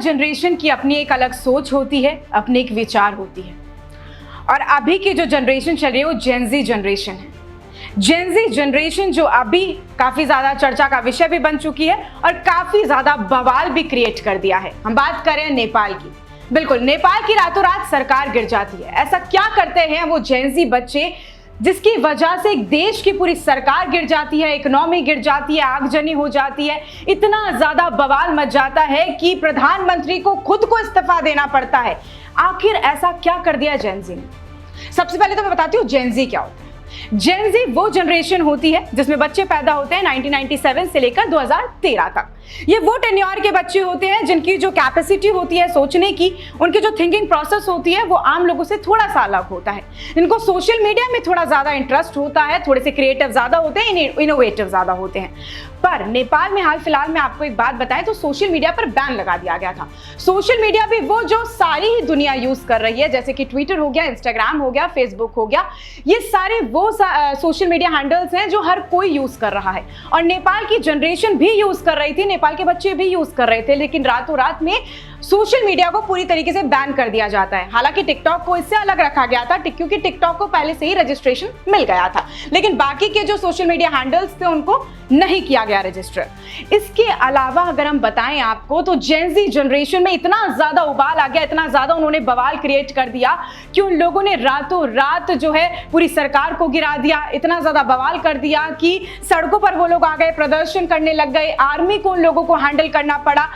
Generation की अपनी एक अलग सोच होती है, अपनी एक विचार होती है। और अभी की जो जनरेशन चल रही है वो जेन ज़ी जनरेशन है। जेन ज़ी जनरेशन जो अभी काफी ज्यादा चर्चा का विषय भी बन चुकी है और काफी ज्यादा बवाल भी क्रिएट कर दिया है। हम बात करें नेपाल की। बिल्कुल, नेपाल की रातों रात सरकार गिर जाती है। ऐसा क्या करते हैं वो जेन ज़ी बच्चे जिसकी वजह से एक देश की पूरी सरकार गिर जाती है, इकोनॉमी गिर जाती है, आगजनी हो जाती है, इतना ज्यादा बवाल मच जाता है कि प्रधानमंत्री को खुद को इस्तीफा देना पड़ता है। आखिर ऐसा क्या कर दिया जेन ज़ी ने? सबसे पहले तो मैं बताती हूँ जेन ज़ी क्या होता है। जेन ज़ी वो जनरेशन होती है जिसमें बच्चे पैदा होते हैं 1997 से लेकर 2013 तक। ये वो टेन्योर के बच्चे होते हैं जिनकी जो कैपेसिटी होती है सोचने की, उनकी जो थिंकिंग प्रोसेस होती है वो आम लोगों से थोड़ा सा अलग होता है। इनको सोशल मीडिया में थोड़ा ज्यादा इंटरेस्ट होता है, थोड़े से क्रिएटिव ज्यादा होते हैं, इनोवेटिव ज्यादा होते हैं। पर नेपाल में हाल फिलहाल में आपको एक बात बताएं तो सोशल मीडिया पर बैन लगा दिया गया था। सोशल मीडिया भी वो जो सारी ही दुनिया यूज कर रही है, जैसे कि ट्विटर हो गया, इंस्टाग्राम हो गया, फेसबुक हो गया, ये सारे वो सोशल मीडिया हैंडल्स हैं जो हर कोई यूज कर रहा है। और नेपाल की जनरेशन भी यूज कर रही थी, नेपाल के बच्चे भी यूज कर रहे थे, लेकिन रातों रात में सोशल मीडिया को पूरी तरीके से बैन कर दिया जाता है। हालांकि टिकटॉक को इससे अलग रखा गया था क्योंकि टिकटॉक को पहले से ही रजिस्ट्रेशन मिल गया था, लेकिन बाकी के जो सोशल मीडिया हैंडल्स थे उनको नहीं किया गया रजिस्टर। इसके अलावा अगर हम बताएं आपको तो जेन ज़ी जनरेशन में इतना ज्यादा उबाल आ गया, इतना ज्यादा उन्होंने बवाल क्रिएट कर दिया कि उन लोगों ने रातों रात जो है पूरी सरकार को गिरा दिया, इतना ज्यादा बवाल कर दिया कि सड़कों पर वो लोग आ गए, प्रदर्शन करने लग गए, आर्मी को उन लोगों को हैंडल करना पड़ा।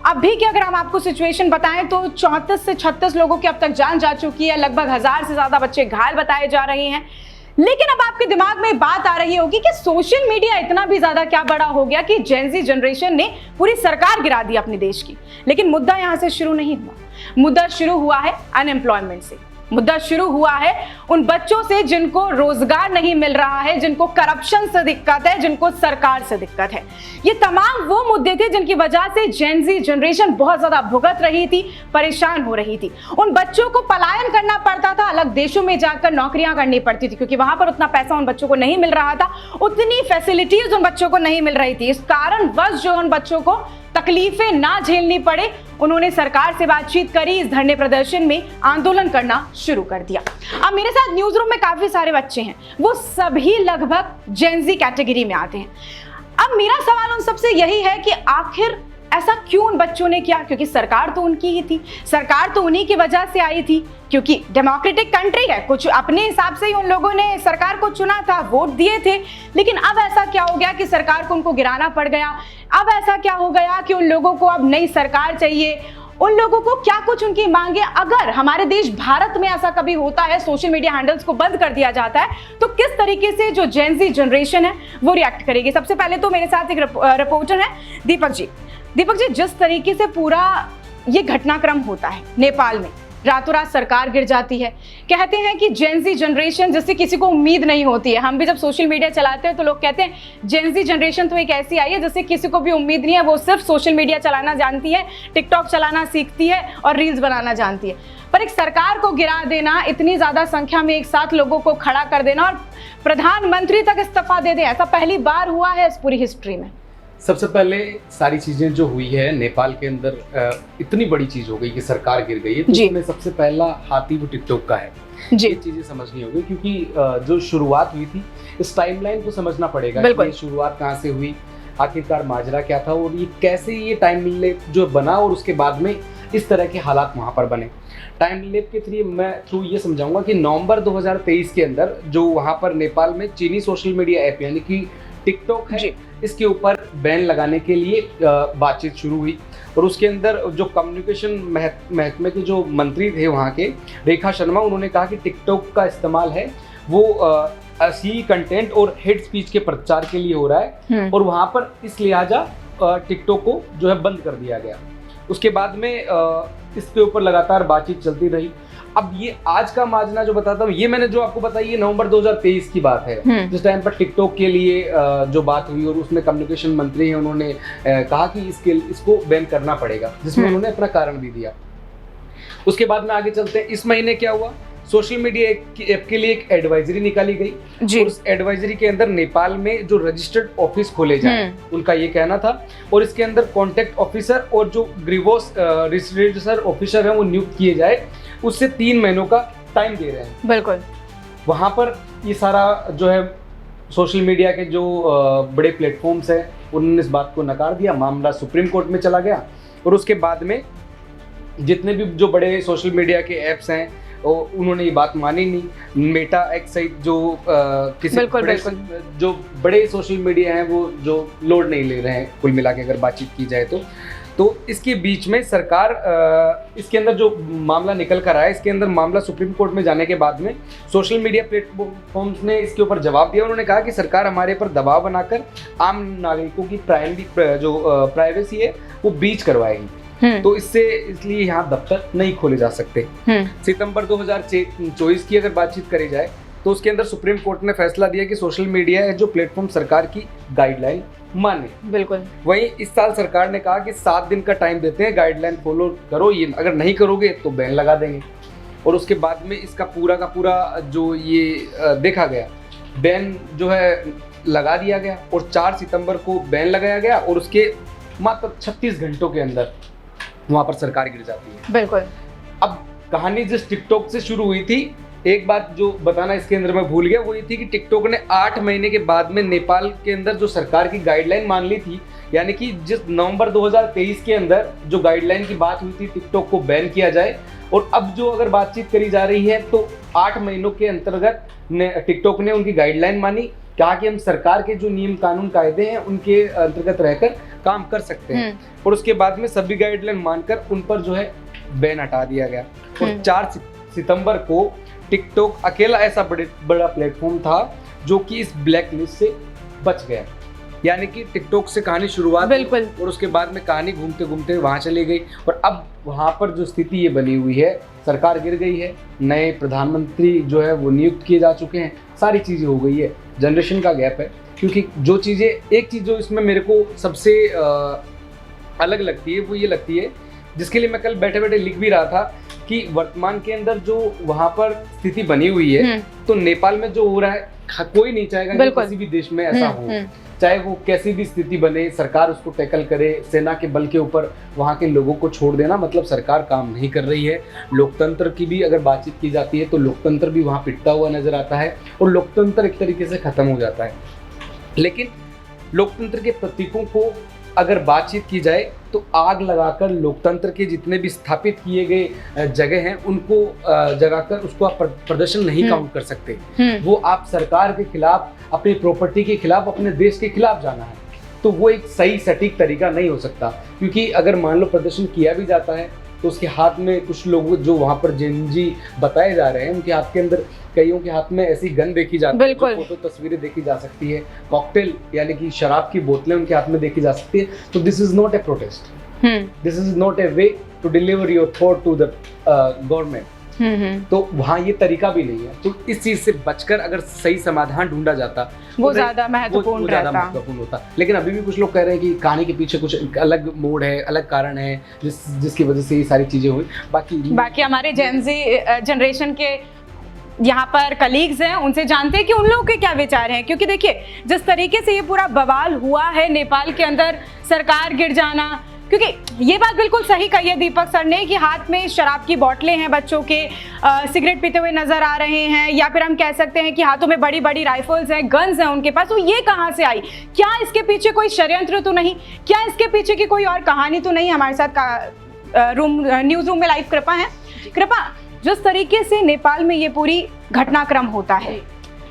अभी की अगर हम आपको सिचुएशन बताएं तो 34 से 36 लोगों की अब तक जान जा चुकी है, लगभग 1000 से ज्यादा बच्चे घायल बताए जा रहे हैं। लेकिन अब आपके दिमाग में बात आ रही होगी कि सोशल मीडिया इतना भी ज्यादा क्या बड़ा हो गया कि जेन ज़ी जनरेशन ने पूरी सरकार गिरा दी अपने देश की। लेकिन मुद्दा यहां से शुरू नहीं हुआ, मुद्दा शुरू हुआ है अनएम्प्लॉयमेंट से। मुद्दा शुरू हुआ है उन बच्चों से जिनको रोजगार नहीं मिल रहा है, जिनको करप्शन से दिक्कत है, जिनको सरकार से दिक्कत है। ये तमाम वो मुद्दे थे जिनकी वजह से जेन ज़ी जनरेशन बहुत ज्यादा भुगत रही थी, परेशान हो रही थी। उन बच्चों को पलायन करना पड़ता था, अलग देशों में जाकर नौकरियां करनी पड़ती थी क्योंकि वहां पर उतना पैसा उन बच्चों को नहीं मिल रहा था, उतनी फैसिलिटीज उन बच्चों को नहीं मिल रही थी। इस कारणवश जो उन बच्चों को तकलीफें ना झेलनी पड़े, उन्होंने सरकार से बातचीत करी, इस धरने प्रदर्शन में आंदोलन करना शुरू कर दिया। अब मेरे साथ न्यूज रूम में काफी सारे बच्चे हैं, वो सभी लगभग जेन ज़ी कैटेगरी में आते हैं। अब मेरा सवाल उन सबसे यही है कि आखिर ऐसा क्यों उन बच्चों ने किया? क्योंकि सरकार तो उनकी ही थी, सरकार तो उन्हीं की वजह से आई थी, क्योंकि डेमोक्रेटिक कंट्री है, कुछ अपने हिसाब से ही उन लोगों ने सरकार को चुना था, वोट दिए थे। लेकिन अब ऐसा क्या हो गया कि सरकार को उनको गिराना पड़ गया? अब ऐसा क्या हो गया कि उन लोगों को अब नई सरकार चाहिए? उन लोगों को क्या कुछ उनकी मांगे? अगर हमारे देश भारत में ऐसा कभी होता है, सोशल मीडिया हैंडल्स को बंद कर दिया जाता है, तो किस तरीके से जो जेन ज़ी जनरेशन है वो रिएक्ट करेगी? सबसे पहले तो मेरे साथ एक रिपोर्टर है दीपक जी। दीपक जी, जिस तरीके से पूरा ये घटनाक्रम होता है नेपाल में, रातों रात सरकार गिर जाती है, कहते हैं कि जेन ज़ी जनरेशन जिससे किसी को उम्मीद नहीं होती है। हम भी जब सोशल मीडिया चलाते हैं तो लोग कहते हैं जेन ज़ी जनरेशन तो एक ऐसी आई है जिससे किसी को भी उम्मीद नहीं है, वो सिर्फ सोशल मीडिया चलाना जानती है, टिकटॉक चलाना सीखती है और रील्स बनाना जानती है। पर एक सरकार को गिरा देना, इतनी ज्यादा संख्या में एक साथ लोगों को खड़ा कर देना और प्रधानमंत्री तक इस्तीफा दे दे, ऐसा पहली बार हुआ है इस पूरी हिस्ट्री में। सबसे पहले सारी चीजें जो हुई है नेपाल के अंदर, इतनी बड़ी चीज हो गई कि सरकार गिर गई है, तो इसमें सबसे पहला हाथी वो टिकटॉक का है। ये चीजें समझनी होगी क्योंकि जो शुरुआत हुई थी, इस टाइमलाइन को समझना पड़ेगा कि ये शुरुआत कहाँ से हुई, आखिरकार माजरा क्या था और ये कैसे ये टाइम लेप जो बना और उसके बाद में इस तरह के हालात वहाँ पर बने। टाइम लेप के थ्रू ये समझाऊंगा कि नवंबर 2023 के अंदर जो वहाँ पर नेपाल में चीनी सोशल मीडिया ऐप यानी कि टिकटॉक है, इसके ऊपर बैन लगाने के लिए बातचीत शुरू हुई। और उसके अंदर जो कम्युनिकेशन महकमे के जो मंत्री थे वहाँ के, रेखा शर्मा, उन्होंने कहा कि टिकटॉक का इस्तेमाल है वो अश्लील कंटेंट और हेट स्पीच के प्रचार के लिए हो रहा है और वहाँ पर इस लिहाजा टिकटॉक को जो है बंद कर दिया गया। उसके बाद में इसके ऊपर लगातार बातचीत चलती रही। अब ये आज का माजरा जो बताता हूँ, ये मैंने जो आपको बताई ये नवंबर 2023 की बात है, जिस टाइम पर टिकटॉक के लिए जो बात हुई और उसमें कम्युनिकेशन मंत्री हैं उन्होंने कहा कि इसको बैन करना पड़ेगा, जिसमें उन्होंने अपना कारण भी दिया। उसके बाद में आगे चलते हैं, इस महीने क्या हुआ, सोशल मीडिया ऐप के लिए एक एडवाइजरी निकाली गई जी। और उस एडवाइजरी के अंदर नेपाल में जो रजिस्टर्ड ऑफिस खोले जाए उनका ये कहना था, और इसके अंदर कॉन्टैक्ट ऑफिसर और जो ग्रीवोस रिसर्चर ऑफिसर है वो नियुक्त किए जाए, उससे 3 महीनों का टाइम दे रहे हैं। बिल्कुल। वहाँ पर ये सारा जो है सोशल मीडिया के जो बड़े प्लेटफॉर्म्स हैं उन्होंने इस बात को नकार दिया, मामला सुप्रीम कोर्ट में चला गया, और उसके बाद में जितने भी जो बड़े सोशल मीडिया के ऐप्स हैं उन्होंने ये बात मानी नहीं। मेटा एक्स सहित जो किसी जो बड़े सोशल मीडिया हैं वो जो लोड नहीं ले रहे हैं, कुल मिला के अगर बातचीत की जाए तो इसके बीच में सरकार इसके अंदर जो मामला निकल कर आया, इसके अंदर मामला सुप्रीम कोर्ट में जाने के बाद में सोशल मीडिया प्लेटफॉर्म्स ने इसके ऊपर जवाब दिया। उन्होंने कहा कि सरकार हमारे पर दबाव बनाकर आम नागरिकों की प्राइवेसी है वो ब्रीच करवाएगी, तो इसलिए यहाँ दफ्तर नहीं खोले जा सकते। सितंबर 2024 की अगर बातचीत करी जाए तो उसके अंदर सुप्रीम कोर्ट ने फैसला दिया कि सोशल मीडिया है जो प्लेटफॉर्म सरकार की गाइडलाइन माने। बिल्कुल। वहीं इस साल सरकार ने कहा कि 7 दिन का टाइम देते हैं, गाइडलाइन फॉलो करो, ये अगर नहीं करोगे तो बैन लगा देंगे। और उसके बाद में इसका पूरा का पूरा जो ये देखा गया, बैन जो है लगा दिया गया और 4 सितंबर को बैन लगाया गया और उसके मात्र 36 घंटों के अंदर वहाँ पर सरकार गिर जाती है। बिल्कुल। अब कहानी जिस टिकटॉक से शुरू हुई थी, एक बात जो बताना इसके अंदर मैं भूल गया, वो ये थी कि टिकटॉक ने 8 महीने के बाद में नेपाल के अंदर जो सरकार की गाइडलाइन मान ली थी, यानी कि जिस नवंबर 2023 के अंदर जो गाइडलाइन की बात हुई थी टिकटॉक को बैन किया जाए, और अब जो अगर बातचीत करी जा रही है तो 8 महीनों के अंतर्गत टिकटॉक ने उनकी गाइडलाइन मानी, कहा कि हम सरकार के जो नियम कानून कायदे हैं उनके अंतर्गत रहकर काम कर सकते हैं, और उसके बाद में सभी गाइडलाइन मानकर उन पर जो है बैन हटा दिया गया। और 4 सितंबर को टिकटॉक अकेला ऐसा बड़ा प्लेटफॉर्म था जो कि इस ब्लैक लिस्ट से बच गया, यानी कि टिकटॉक से कहानी शुरुआत बिल्कुल, और उसके बाद में कहानी घूमते घूमते वहाँ चली गई, और अब वहाँ पर जो स्थिति ये बनी हुई है, सरकार गिर गई है, नए प्रधानमंत्री जो है वो नियुक्त किए जा चुके हैं, सारी चीज़ें हो गई है, जनरेशन का गैप है। क्योंकि जो चीज़ें, एक चीज़ जो इसमें मेरे को सबसे अलग लगती है वो ये लगती है, जिसके लिए मैं कल बैठे बैठे लिख भी रहा था, कि वर्तमान के अंदर जो वहाँ पर स्थिति बनी हुई है, तो नेपाल में जो हो रहा है कोई नहीं चाहेगा कि किसी भी देश में ऐसा हो, चाहे वो कैसी भी स्थिति बने, सरकार उसको टैकल करे, सेना के बल के ऊपर वहाँ के लोगों को छोड़ देना, मतलब सरकार काम नहीं कर रही है। लोकतंत्र की भी अगर बातचीत की जाती है तो लोकतंत्र भी वहाँ पिटता हुआ नजर आता है और लोकतंत्र एक तरीके से खत्म हो जाता है। लेकिन लोकतंत्र के प्रतीकों को अगर बातचीत की जाए तो आग लगाकर लोकतंत्र के जितने भी स्थापित किए गए जगह हैं उनको जगाकर उसको आप प्रदर्शन नहीं काउंट कर सकते। वो आप सरकार के खिलाफ, अपनी प्रॉपर्टी के खिलाफ, अपने देश के खिलाफ जाना है, तो वो एक सही सटीक तरीका नहीं हो सकता। क्योंकि अगर मान लो प्रदर्शन किया भी जाता है तो उसके हाथ में कुछ लोग जो वहाँ पर जेनजी बताए जा रहे हैं, उनके हाथ के अंदर, कईयों के हाथ में ऐसी गन देखी जाती है, फोटो तस्वीरें देखी जा सकती है, कॉकटेल यानी कि शराब की बोतलें उनके हाथ में देखी जा सकती है। तो this is not a protest, this is not a way to deliver your thought to the government. तो वहाँ ये तरीका भी नहीं है। तो इस चीज से बचकर अगर सही समाधान ढूंढा जाता वो ज्यादा महत्वपूर्ण होता। लेकिन अभी भी कुछ लोग कह रहे हैं कि कहानी के पीछे कुछ अलग मोड़ है, अलग कारण है जिसकी वजह से ये सारी चीजें हुई। बाकी हमारे जेनजी जनरेशन के यहाँ पर कलीग्स हैं, उनसे जानते हैं कि उन लोगों के क्या विचार हैं। क्योंकि देखिए जिस तरीके से ये पूरा बवाल हुआ है नेपाल के अंदर, सरकार गिर जाना, क्योंकि ये बात बिल्कुल सही कही है दीपक सर ने कि हाथ में शराब की बोतलें हैं बच्चों के, सिगरेट पीते हुए नजर आ रहे हैं, या फिर हम कह सकते हैं कि हाथों में बड़ी बड़ी राइफल्स हैं, गन्स हैं उनके पास। तो ये कहाँ से आई? क्या इसके पीछे कोई षड्यंत्र तो नहीं? क्या इसके पीछे की कोई और कहानी तो नहीं? हमारे साथ न्यूज रूम में लाइव कृपा है। कृपा, जिस तरीके से नेपाल में ये पूरी घटनाक्रम होता है,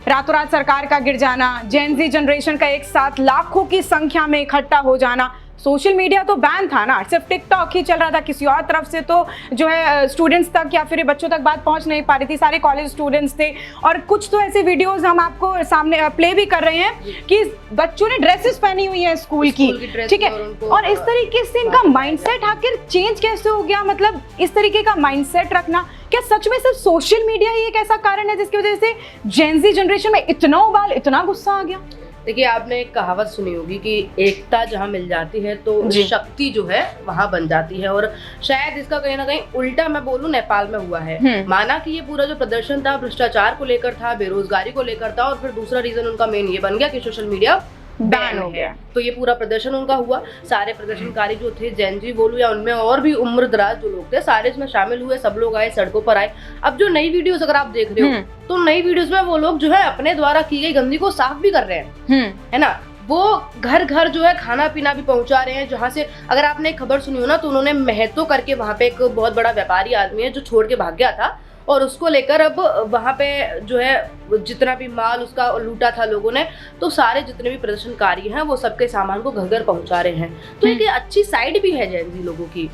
रातों रात सरकार का गिर जाना, जेनजी जनरेशन का एक साथ लाखों की संख्या में इकट्ठा हो जाना, सोशल मीडिया तो बैन था ना, सिर्फ टिकटॉक ही चल रहा था, किसी और तरफ से तो जो है स्टूडेंट्स तक या फिर बच्चों तक बात पहुंच नहीं पा रही थी, सारे कॉलेज स्टूडेंट्स थे। और कुछ तो ऐसे वीडियोस हम आपको सामने प्ले भी कर रहे हैं कि बच्चों ने ड्रेसेस पहनी हुई है स्कूल की, ठीक है। और इस तरीके से इनका माइंडसेट आखिर चेंज कैसे हो गया? मतलब इस तरीके का माइंडसेट रखना, क्या सच में सिर्फ सोशल मीडिया ही एक ऐसा कारण है जिसकी वजह से जेनजी जनरेशन में इतना उबाल, इतना गुस्सा आ गया? देखिए, आपने एक कहावत सुनी होगी कि एकता जहाँ मिल जाती है तो जी। शक्ति जो है वहाँ बन जाती है, और शायद इसका कहीं ना कहीं उल्टा मैं बोलूँ नेपाल में हुआ है। माना कि ये पूरा जो प्रदर्शन था भ्रष्टाचार को लेकर था, बेरोजगारी को लेकर था, और फिर दूसरा रीजन उनका मेन ये बन गया कि सोशल मीडिया बैन हो गया। तो ये पूरा प्रदर्शन उनका हुआ। सारे प्रदर्शनकारी जो थे, जेनजी बोलूं या उनमें और भी उम्र दराज जो लोग थे, सारे इसमें शामिल हुए, सब लोग आए, सड़कों पर आए। अब जो नई वीडियोस अगर आप देख रहे हो तो नई वीडियोस में वो लोग जो है अपने द्वारा की गई गंदगी को साफ भी कर रहे हैं, है ना। वो घर घर जो है खाना पीना भी पहुंचा रहे हैं, जहाँ से अगर आपने एक खबर सुनी हो ना, तो उन्होंने महतो करके, वहां पे एक बहुत बड़ा व्यापारी आदमी है जो छोड़ के भाग गया था, और उसको लेकर अब वहाँ पे जो है जितना भी माल उसका लूटा था लोगों ने, तो सारे जितने भी प्रदर्शनकारी हैं वो सबके सामान को घर घर पहुंचा रहे हैं। तो एक अच्छी साइड भी है जेनजी लोगों की।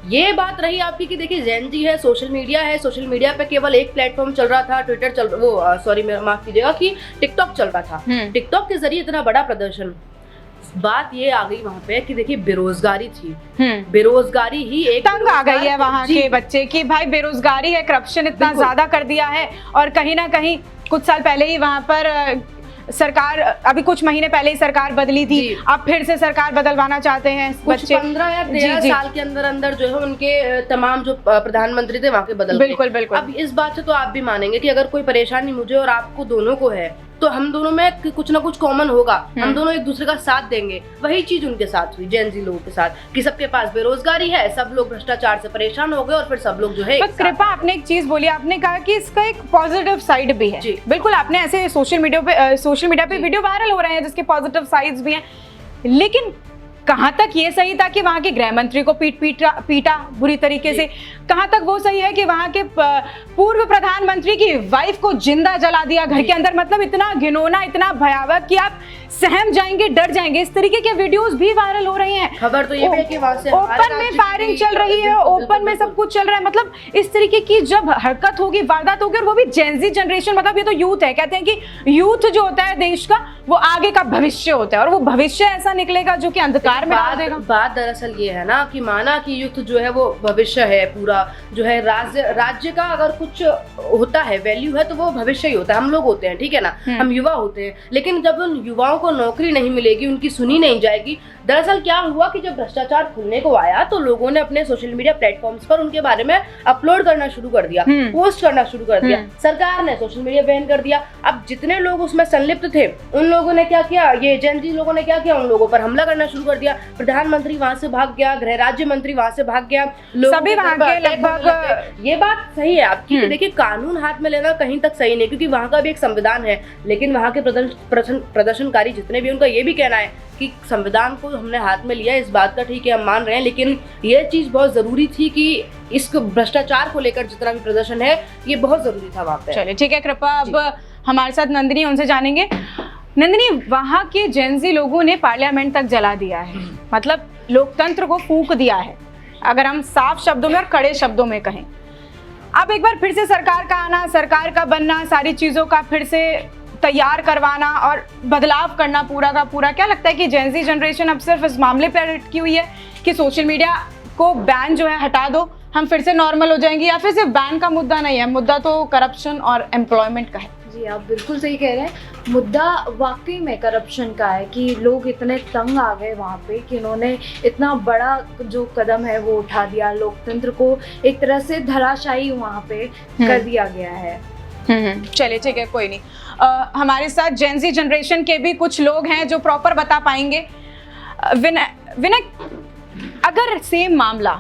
ये बात रही आपकी कि देखिए जेनजी है, सोशल मीडिया है, सोशल मीडिया पे केवल एक प्लेटफॉर्म चल रहा था, ट्विटर माफ कीजिएगा, कि टिकटॉक चल रहा था। टिकटॉक के जरिए इतना बड़ा प्रदर्शन। बात ये आ गई वहाँ पे कि देखिए बेरोजगारी थी, बेरोजगारी ही एक तंग आ गई है वहाँ के बच्चे की, भाई बेरोजगारी है, करप्शन इतना ज्यादा कर दिया है। और कहीं ना कहीं कुछ साल पहले ही वहाँ पर सरकार, अभी कुछ महीने पहले ही सरकार बदली थी, अब फिर से सरकार बदलवाना चाहते हैं बच्चे। 15 या 13 साल के अंदर अंदर जो है उनके तमाम जो प्रधानमंत्री थे वहाँ के बदल गए। बिल्कुल बिल्कुल। अब इस बात से तो आप भी मानेंगे कि अगर कोई परेशानी मुझे और आपको दोनों को है, तो हम दोनों में कुछ ना कुछ कॉमन होगा, हम दोनों एक दूसरे का साथ देंगे। वही चीज उनके साथ हुई, जेनजी लोगों के साथ, कि सबके पास बेरोजगारी है, सब लोग भ्रष्टाचार से परेशान हो गए, और फिर सब लोग जो है। कृपा, आपने एक चीज बोली, आपने कहा कि इसका एक पॉजिटिव साइड भी है। बिल्कुल, आपने ऐसे सोशल मीडिया पे वीडियो वायरल हो रहे हैं जिसके पॉजिटिव साइड्स भी हैं, लेकिन कहां तक ये सही था कि वहां के गृह मंत्री को पीटा बुरी तरीके से? कहां तक वो सही है कि वहां के पूर्व प्रधानमंत्री की वाइफ को जिंदा जला दिया घर के अंदर? मतलब इतना घिनौना, इतना भयावह कि आप सहम जाएंगे, डर जाएंगे। इस तरीके के वीडियोस भी वायरल हो रहे हैं। खबर तो ये भी है कि वहां से ओपन में फायरिंग चल रही है, ओपन में सब कुछ चल रहा है। मतलब इस तरीके की जब हरकत होगी, वारदात होगी, और वो भी जेनजी जनरेशन, मतलब ये तो यूथ है। कहते हैं कि यूथ जो होता है देश का, वो आगे का भविष्य होता है, और वो भविष्य ऐसा निकलेगा जो कि अंधकार में डाल देगा। बात दरअसल ये है ना कि माना कि यूथ जो है वो भविष्य है, पूरा जो है राज्य का अगर कुछ होता है, वैल्यू है, तो वो भविष्य ही होता है। हम लोग होते हैं, ठीक है ना, हम युवा होते हैं, लेकिन जब उन युवाओं को नौकरी नहीं मिलेगी, उनकी सुनी नहीं जाएगी। दरअसल क्या हुआ कि जब भ्रष्टाचार खुलने को आया तो लोगों ने अपने सोशल मीडिया प्लेटफॉर्म्स पर उनके बारे में अपलोड करना शुरू कर दिया, पोस्ट करना शुरू कर दिया। सरकार ने सोशल मीडिया बैन कर दिया। अब जितने लोग उसमें संलिप्त थे, उन लोगों ने क्या किया, ये जेनजी लोगों ने क्या किया, उन लोगों पर हमला करना शुरू कर दिया। प्रधानमंत्री वहां से भाग गया, गृह राज्य मंत्री वहां से भाग गया, सभी वहां के लगभग। ये बात सही है आपकी। देखिए, कानून हाथ में लेना कहीं तक सही नहीं, क्योंकि वहां का भी एक संविधान है, लेकिन वहां के प्रदर्शनकारी जितने भी, उनका ये भी कहना है कि संविधान को हमने हाथ में लिया, इस बात का ठीक है, हम मान रहे हैं, लेकिन ये चीज बहुत जरूरी थी कि इस भ्रष्टाचार को लेकर जितना भी प्रदर्शन है, ये बहुत जरूरी था वहां पे। चलिए ठीक है कृपा, अब हमारे साथ नंदिनी, उनसे जानेंगे। नंदिनी, वहां के जेनजी लोगों ने पार्लियामेंट तक जला दिया है, मतलब लोकतंत्र को फूंक दिया है, अगर हम साफ शब्दों में और कड़े शब्दों में कहें। अब एक बार फिर से सरकार का आना, सरकार का बनना, सारी चीजों का फिर से तैयार करवाना और बदलाव करना पूरा का पूरा, क्या लगता है कि जेनजी जनरेशन अब सिर्फ इस मामले पर अटकी हुई है कि सोशल मीडिया को बैन जो है हटा दो, हम फिर से नॉर्मल हो जाएंगे, या फिर सिर्फ बैन का मुद्दा नहीं है, मुद्दा तो करप्शन और एम्प्लॉयमेंट का है? जी, आप बिल्कुल सही कह रहे हैं। मुद्दा वाकई में करप्शन का है कि लोग इतने तंग आ गए वहाँ पे कि उन्होंने इतना बड़ा जो कदम है वो उठा दिया, लोकतंत्र को एक तरह से धराशायी वहाँ पे कर दिया गया है। चलिए ठीक है, कोई नहीं। हमारे साथ जेनजी जनरेशन के भी कुछ लोग हैं जो प्रॉपर बता पाएंगे। विनय, अगर सेम मामला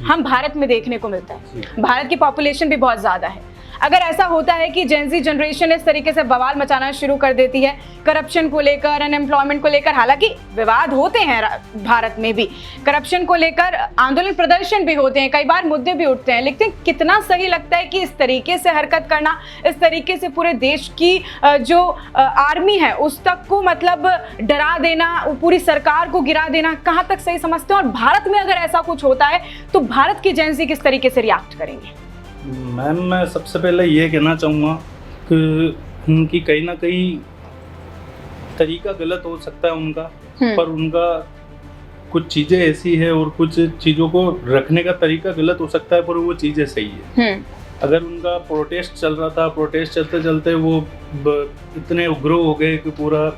हम भारत में देखने को मिलता है, भारत की पॉपुलेशन भी बहुत ज़्यादा है, अगर ऐसा होता है कि जेनजी जनरेशन इस तरीके से बवाल मचाना शुरू कर देती है करप्शन को लेकर, अनएम्प्लॉयमेंट को लेकर, हालांकि विवाद होते हैं भारत में भी, करप्शन को लेकर आंदोलन प्रदर्शन भी होते हैं, कई बार मुद्दे भी उठते हैं, लेकिन कितना सही लगता है कि इस तरीके से हरकत करना, इस तरीके से पूरे देश की जो आर्मी है उस तक को मतलब डरा देना, पूरी सरकार को गिरा देना, कहाँ तक सही समझते हैं? और भारत में अगर ऐसा कुछ होता है तो भारत की जेनजी किस तरीके से रिएक्ट करेंगे? मैम, मैं सबसे पहले ये कहना चाहूँगा कि उनकी कहीं ना कहीं तरीका गलत हो सकता है उनका, पर उनका कुछ चीज़ें ऐसी है और कुछ चीज़ों को रखने का तरीका गलत हो सकता है, पर वो चीज़ें सही है। अगर उनका प्रोटेस्ट चल रहा था, प्रोटेस्ट चलते चलते वो इतने उग्र हो गए कि पूरा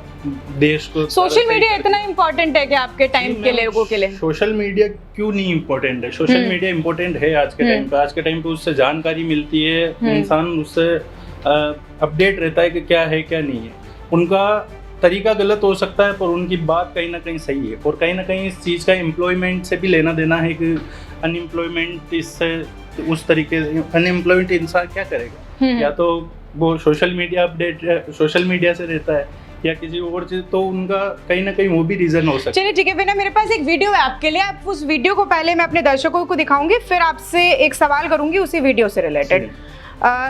देश को। सोशल मीडिया इतना इम्पोर्टेंट है कि आपके टाइम के लोगों के लिए? सोशल मीडिया क्यों नहीं इम्पोर्टेंट है? सोशल मीडिया इम्पोर्टेंट है आज के टाइम पे। आज के टाइम पे उससे जानकारी मिलती है, इंसान उससे अपडेट रहता है कि क्या है क्या नहीं है। उनका तरीका गलत हो सकता है पर उनकी बात कहीं ना कहीं सही है। और कहीं ना कहीं इस चीज़ का एम्प्लॉयमेंट से भी लेना देना है कि अनएम्प्लॉयमेंट इससे उस तरीके से अनएम्प्लॉयमेंट इंसान क्या करेगा? या तो वो social media update social media से रहता है या किसी और चीज, तो उनका कहीं ना कहीं वो भी रीजन हो सकता है। चलिए ठीक है बेटा, मेरे पास एक वीडियो है आपके लिए। आप उस वीडियो को पहले मैं अपने दर्शकों को दिखाऊंगी, फिर आपसे एक सवाल करूंगी उसी वीडियो से रिलेटेड।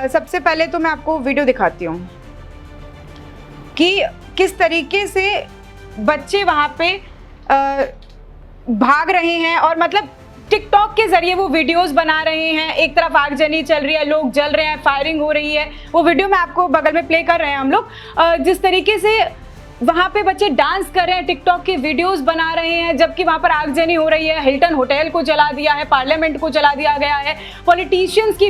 सबसे पहले तो मैं आपको वीडियो दिखाती हूँ कि किस तरीके से बच्चे वहाँ पे भाग रहे हैं और मतलब टिकटॉक के जरिए वो वीडियोस बना रहे हैं। एक तरफ आगजनी चल रही है, लोग जल रहे हैं, फायरिंग हो रही है। वो वीडियो में आपको बगल में प्ले कर रहे हैं हम लोग। जिस तरीके से वहाँ पे बच्चे डांस कर रहे हैं, टिकटॉक के वीडियोस बना रहे हैं, जबकि वहाँ पर आगजनी हो रही है। हिल्टन होटल को जला दिया है, पार्लियामेंट को जला दिया गया है, पॉलिटिशियंस की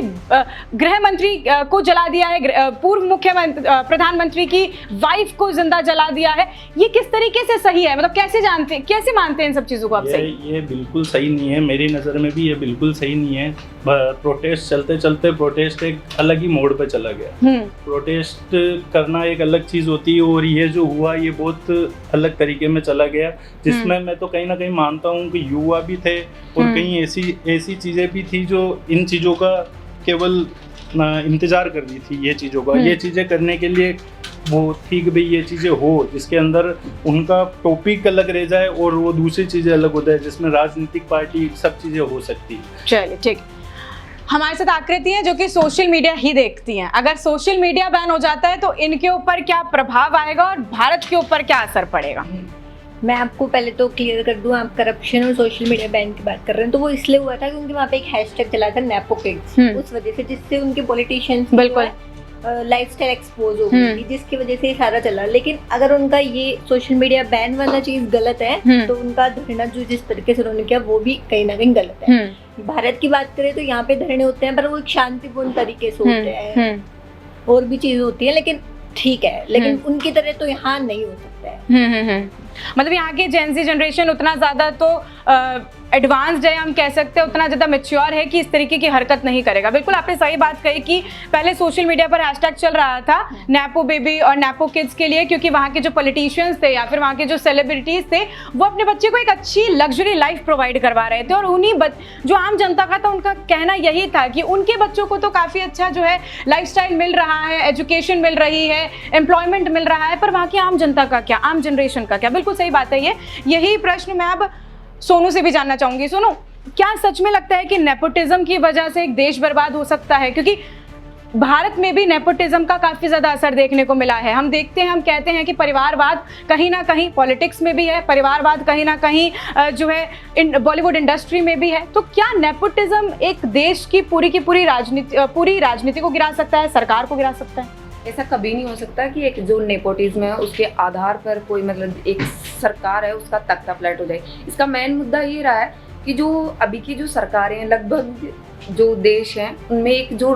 गृह मंत्री को जला दिया है, पूर्व मुख्यमंत्री प्रधानमंत्री की वाइफ को जिंदा जला दिया है। ये किस तरीके से सही है? मतलब कैसे मानते हैं इन सब चीज़ों को आप सही? ये बिल्कुल सही नहीं है, मेरी नज़र में भी ये बिल्कुल सही नहीं है। प्रोटेस्ट चलते चलते प्रोटेस्ट एक अलग ही मोड़ पे चला गया। प्रोटेस्ट करना एक अलग चीज़ होती है और ये जो हुआ ये बहुत अलग तरीके में चला गया, जिसमें मैं तो कहीं ना कहीं मानता हूँ कि युवा भी थे और कहीं ऐसी चीज़ें भी थी जो इन चीज़ों का केवल इंतज़ार कर रही थी। ये चीज़ों का ये चीज़ें करने के लिए वो थी कि भाई ये चीज़ें हो जिसके अंदर उनका टॉपिक अलग रह जाए और वो दूसरी चीज़ें अलग हो जाए, जिसमें राजनीतिक पार्टी सब चीज़ें हो सकती है। चलिए ठीक। हमारे साथ आकृति हैं जो कि सोशल मीडिया ही देखती हैं। अगर सोशल मीडिया बैन हो जाता है तो इनके ऊपर क्या प्रभाव आएगा और भारत के ऊपर क्या असर पड़ेगा? मैं आपको पहले तो क्लियर कर दूं, आप करप्शन और सोशल मीडिया बैन की बात कर रहे हैं तो वो इसलिए हुआ था क्योंकि वहाँ पे एक हैशटैग चला था नेपो किड्स, उस वजह से, जिससे उनके पॉलिटिशियंस बिल्कुल लाइफस्टाइल एक्सपोज हो गई थी, जिसकी वजह से ये सारा चला। लेकिन अगर उनका ये सोशल मीडिया बैन वाला चीज गलत है तो उनका धरना जो जिस तरीके से उन्होंने किया वो भी कहीं ना कहीं गलत है। भारत की बात करें तो यहाँ पे धरने होते हैं पर वो एक शांतिपूर्ण तरीके से होते हैं, और भी चीज होती है लेकिन ठीक है, लेकिन उनकी तरह तो यहाँ नहीं हो सकता है। मतलब यहाँ के जेनजी जनरेशन उतना ज्यादा तो एडवांस्ड है, हम कह सकते हैं उतना ज़्यादा मैच्योर है कि इस तरीके की हरकत नहीं करेगा। बिल्कुल आपने सही बात कही कि पहले सोशल मीडिया पर हैशटैग चल रहा था नेपो बेबी और नेपो किड्स के लिए, क्योंकि वहाँ के जो पॉलिटिशियंस थे या फिर वहाँ के जो सेलिब्रिटीज थे वो अपने बच्चे को एक अच्छी लग्जरी लाइफ प्रोवाइड करवा रहे थे, और उन्हीं जो आम जनता का था उनका कहना यही था कि उनके बच्चों को तो काफ़ी अच्छा जो है लाइफस्टाइल मिल रहा है, एजुकेशन मिल रही है, एम्प्लॉयमेंट मिल रहा है, पर वहाँ की आम जनता का क्या, आम जनरेशन का क्या? बिल्कुल सही बात है ये। यही प्रश्न मैं अब सोनू से भी जानना चाहूंगी। सोनू, क्या सच में लगता है कि नेपोटिज्म की वजह से एक देश बर्बाद हो सकता है? क्योंकि भारत में भी नेपोटिज्म का काफी ज्यादा असर देखने को मिला है। हम देखते हैं, हम कहते हैं कि परिवारवाद कहीं ना कहीं पॉलिटिक्स में भी है, परिवारवाद कहीं ना कहीं जो है बॉलीवुड इंडस्ट्री में भी है। तो क्या नेपोटिज्म एक देश की पूरी राजनीति को गिरा सकता है, सरकार को गिरा सकता है? ऐसा कभी नहीं हो सकता कि एक जो नेपोटिज्म है उसके आधार पर कोई मतलब एक सरकार है उसका तख्ता पलट हो जाए। इसका मेन मुद्दा ये रहा है कि जो अभी की जो सरकारें लगभग जो देश हैं उनमें एक जो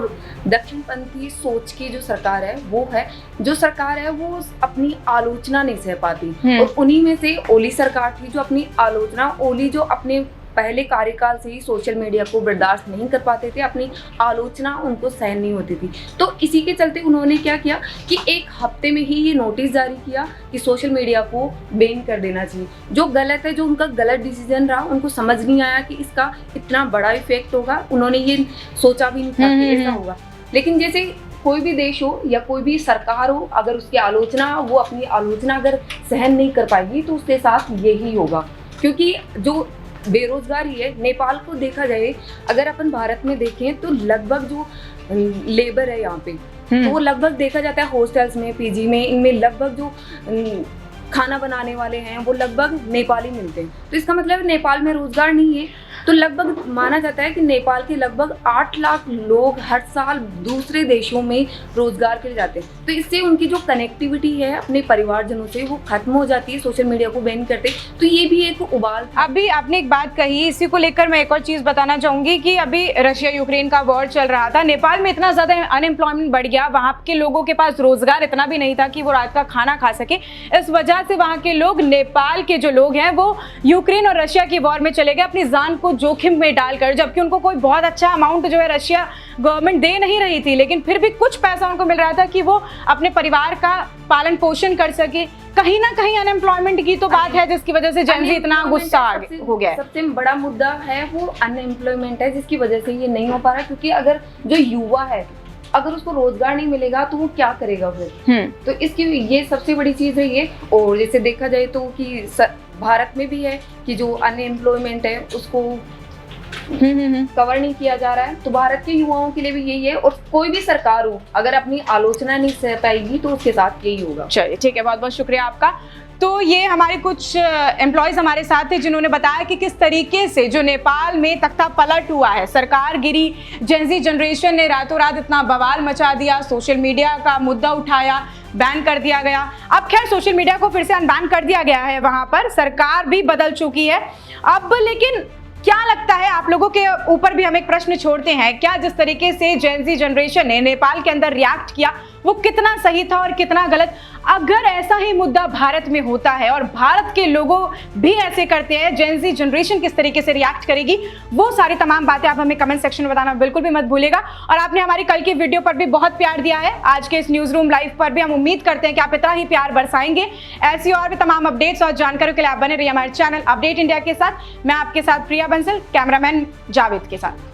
दक्षिणपंथी सोच की जो सरकार है वो है, जो सरकार है वो अपनी आलोचना नहीं सह पाती, और उन्हीं में से ओली सरकार थी जो अपनी आलोचना, ओली जो अपने पहले कार्यकाल से ही सोशल मीडिया को बर्दाश्त नहीं कर पाते थे, अपनी आलोचना उनको सहन नहीं होती थी। तो इसी के चलते उन्होंने क्या किया कि एक हफ्ते में ही ये नोटिस जारी किया कि सोशल मीडिया को बैन कर देना चाहिए। जो गलत है, जो उनका गलत डिसीजन रहा, उनको समझ नहीं आया कि इसका इतना बड़ा इफेक्ट होगा, उन्होंने ये सोचा भी नहीं था कि ऐसा होगा। लेकिन जैसे कोई भी देश हो या कोई भी सरकार हो, अगर उसकी आलोचना, वो अपनी आलोचना अगर सहन नहीं कर पाएगी तो उसके साथ यही होगा। क्योंकि जो बेरोजगारी है, नेपाल को देखा जाए, अगर अपन भारत में देखें तो लगभग जो लेबर है यहाँ पे, तो वो लगभग देखा जाता है हॉस्टल्स में, पीजी में, इनमें लगभग जो खाना बनाने वाले हैं वो लगभग नेपाली मिलते हैं। तो इसका मतलब नेपाल में रोजगार नहीं है। तो लगभग माना जाता है कि नेपाल के लगभग 8 लाख लोग हर साल दूसरे देशों में रोजगार के लिए जाते हैं। तो इससे उनकी जो कनेक्टिविटी है अपने परिवारजनों से वो खत्म हो जाती है, सोशल मीडिया को बैन करते। तो ये भी एक उबाल था। अभी आपने एक बात कही, इसी को लेकर मैं एक और चीज बताना चाहूंगी कि अभी रशिया यूक्रेन का वॉर चल रहा था, नेपाल में इतना ज्यादा अनएम्प्लॉयमेंट बढ़ गया, वहां के लोगों के पास रोजगार इतना भी नहीं था कि वो रात का खाना खा सके। इस वजह से वहां के लोग, नेपाल के जो लोग हैं वो यूक्रेन और रशिया की वॉर में चले गए, अपनी जान को जोखिम में डालकर, जबकि उनको कोई बहुत अच्छा अमाउंट जो है रशिया गवर्नमेंट दे नहीं रही थी, लेकिन फिर भी कुछ पैसा उनको मिल रहा था कि वो अपने परिवार का पालन पोषण कर सके। कहीं ना कहीं अनएम्प्लॉयमेंट की तो बात है जिसकी वजह से जेन ज़ी इतना गुस्सा हो गया है। सबसे बड़ा मुद्दा है वो अनएम्प्लॉयमेंट है, जिसकी वजह से ये नहीं हो पा रहा, क्योंकि अगर जो युवा है अगर उसको रोजगार नहीं मिलेगा तो वो क्या करेगा फिर। तो इसकी ये सबसे बड़ी चीज है ये। और जैसे देखा जाए तो कि भारत में भी है कि जो अनएम्प्लॉयमेंट है उसको कवर नहीं किया जा रहा है, तो भारत के युवाओं के लिए भी यही है। और कोई भी सरकार हो अगर अपनी आलोचना नहीं सह पाएगी तो उसके साथ यही होगा। चलिए ठीक है, बहुत बहुत शुक्रिया आपका। तो ये हमारे कुछ एम्प्लॉयज़ हमारे साथ थे जिन्होंने बताया कि किस तरीके से जो नेपाल में तख्ता पलट हुआ है, सरकार गिरी, जेन ज़ी जनरेशन ने रातों रात इतना बवाल मचा दिया, सोशल मीडिया का मुद्दा उठाया, बैन कर दिया गया। अब खैर सोशल मीडिया को फिर से अनबैन कर दिया गया है, वहाँ पर सरकार भी बदल चुकी है अब। लेकिन क्या लगता है, आप लोगों के ऊपर भी हम एक प्रश्न छोड़ते हैं, क्या जिस तरीके से जेन ज़ी जनरेशन ने नेपाल के अंदर रिएक्ट किया वो कितना सही था और कितना गलत? अगर ऐसा ही मुद्दा भारत में होता है और भारत के लोगों भी ऐसे करते हैं, जेन ज़ी जनरेशन किस तरीके से रिएक्ट करेगी, वो सारी तमाम बातें आप हमें कमेंट सेक्शन में बताना बिल्कुल भी मत भूलिएगा। और आपने हमारी कल की वीडियो पर भी बहुत प्यार दिया है, आज के इस न्यूज़ रूम लाइव पर भी हम उम्मीद करते हैं कि आप इतना ही प्यार बरसाएंगे। ऐसी और भी तमाम अपडेट्स और जानकारियों के लिए आप बने रहिए हमारे चैनल अपडेट इंडिया के साथ। मैं आपके साथ प्रिया बंसल, कैमरामैन जावेद के साथ।